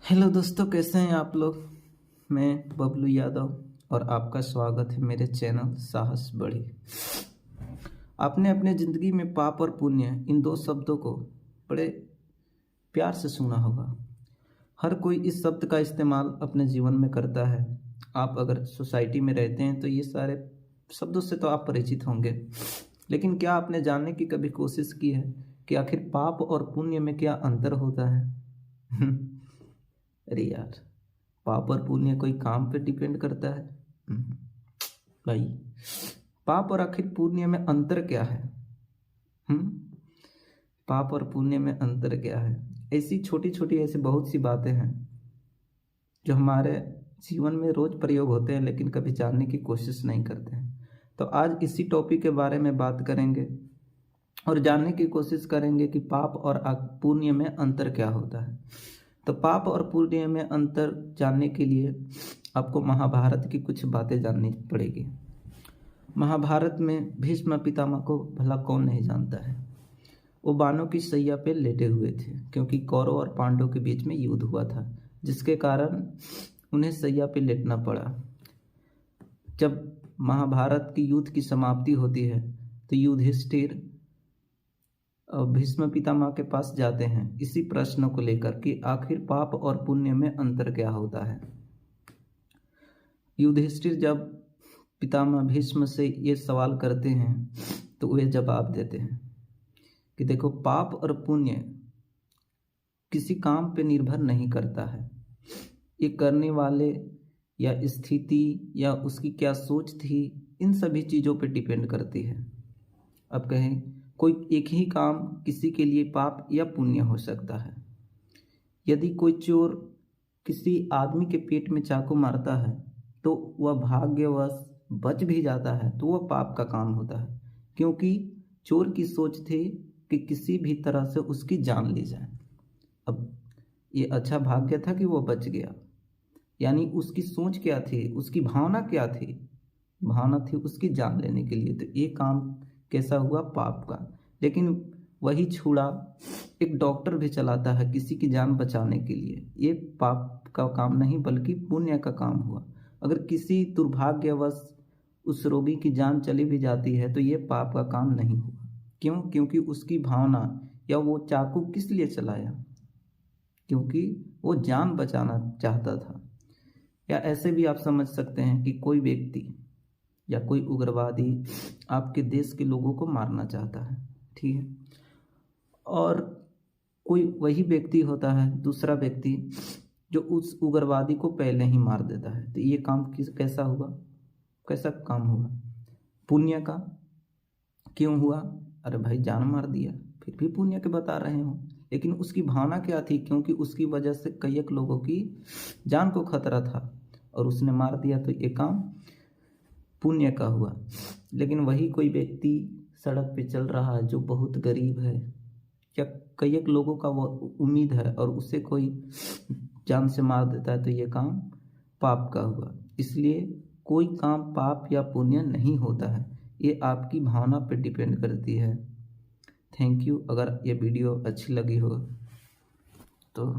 Hello दोस्तों, कैसे हैं आप लोग। मैं बबलू यादव और आपका स्वागत है मेरे चैनल साहस बढ़ी। आपने अपने ज़िंदगी में पाप और पुण्य इन दो शब्दों को बड़े प्यार से सुना होगा। हर कोई इस शब्द का इस्तेमाल अपने जीवन में करता है। आप अगर सोसाइटी में रहते हैं तो ये सारे शब्दों से तो आप परिचित होंगे, लेकिन क्या आपने जानने की कभी कोशिश की है कि आखिर पाप और पुण्य में क्या अंतर होता है। अरे यार, पाप और पुण्य कोई काम पे डिपेंड करता है? हम्म, भाई, पाप और आखिर पुण्य में अंतर क्या है? हम्म पाप और पुण्य में अंतर क्या है? ऐसी छोटी छोटी ऐसी बहुत सी बातें हैं जो हमारे जीवन में रोज प्रयोग होते हैं, लेकिन कभी जानने की कोशिश नहीं करते हैं। तो आज इसी टॉपिक के बारे में बात करेंगे और जानने की कोशिश करेंगे कि पाप और पुण्य में अंतर क्या होता है। तो पाप और पुण्य में अंतर जानने के लिए आपको महाभारत की कुछ बातें जाननी पड़ेगी। महाभारत में भीष्म पितामह को भला कौन नहीं जानता है। वो बाणों की सैया पे लेटे हुए थे क्योंकि कौरव और पांडवों के बीच में युद्ध हुआ था, जिसके कारण उन्हें सैया पे लेटना पड़ा। जब महाभारत की युद्ध की समाप्ति होती है तो युधिष्ठिर भीष्म पितामह के पास जाते हैं इसी प्रश्न को लेकर कि आखिर पाप और पुण्य में अंतर क्या होता है। युधिष्ठिर जब पितामह भीष्म से ये सवाल करते हैं तो वे जवाब देते हैं कि देखो, पाप और पुण्य किसी काम पे निर्भर नहीं करता है। ये करने वाले या स्थिति या उसकी क्या सोच थी, इन सभी चीज़ों पे डिपेंड करती है। अब कहें, कोई एक ही काम किसी के लिए पाप या पुण्य हो सकता है। यदि कोई चोर किसी आदमी के पेट में चाकू मारता है तो वह भाग्यवश बच भी जाता है तो वह पाप का काम होता है, क्योंकि चोर की सोच थी कि किसी भी तरह से उसकी जान ली जाए। अब ये अच्छा भाग्य था कि वो बच गया, यानी उसकी सोच क्या थी, उसकी भावना क्या थी? भावना थी उसकी जान लेने के लिए। तो ये काम कैसा हुआ? पाप का। लेकिन वही छुड़ा एक डॉक्टर भी चलाता है किसी की जान बचाने के लिए, ये पाप का काम नहीं बल्कि पुण्य का काम हुआ। अगर किसी दुर्भाग्यवश उस रोगी की जान चली भी जाती है तो ये पाप का काम नहीं हुआ। क्यों? क्योंकि उसकी भावना या वो चाकू किस लिए चलाया? क्योंकि वो जान बचाना चाहता था। या ऐसे भी आप समझ सकते हैं कि कोई व्यक्ति या कोई उग्रवादी आपके देश के लोगों को मारना चाहता है, ठीक है, और कोई वही व्यक्ति होता है, दूसरा व्यक्ति, जो उस उग्रवादी को पहले ही मार देता है। तो ये काम कैसा हुआ? कैसा काम हुआ? पुण्य का। क्यों हुआ? अरे भाई, जान मार दिया, फिर भी पुण्य के बता रहे हो। लेकिन उसकी भावना क्या थी? क्योंकि उसकी वजह से कई लोगों की जान को खतरा था और उसने मार दिया, तो ये काम पुण्य का हुआ। लेकिन वही कोई व्यक्ति सड़क पे चल रहा है जो बहुत गरीब है या कई लोगों का वो उम्मीद है और उसे कोई जान से मार देता है, तो ये काम पाप का हुआ। इसलिए कोई काम पाप या पुण्य नहीं होता है, ये आपकी भावना पे डिपेंड करती है। Thank you. अगर ये वीडियो अच्छी लगी हो तो